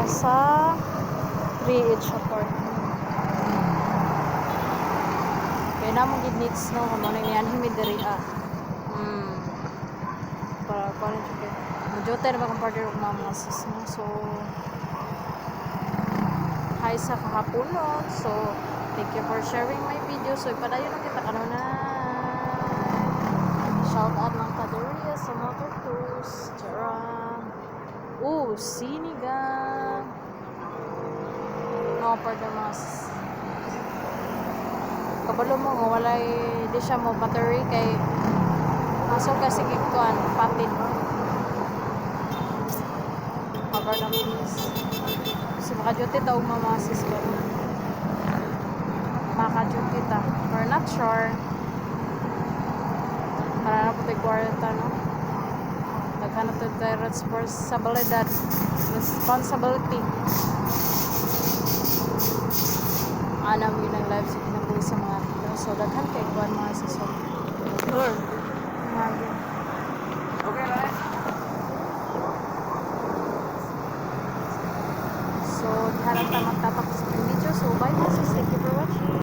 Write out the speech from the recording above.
sa 3 each apart. Kaya na mong needs no kamo na yan himid diri para kuan siya kay majote na ba partner og mga sis no. So hi sa kahaponon. So thank you for sharing my video. So ipadayon lang kita kanuna. Shout out ng Padilla sa Motor Cruise. Charang. Sinigang. No, pardon mas. Kabalo mo nga walay di siya mo battery kay masok kasi gikuan patin. Cover na please. Kasi maka-duty daw mga sis ko. Maka-duty ta. We're not sure. Para na po tayo kwarta, no? Naghanap tayo responsibilidad. Responsibility. Anam yun ang live sa kinabuhi sa mga tao. So, daghan kayo kuhan mga sasod.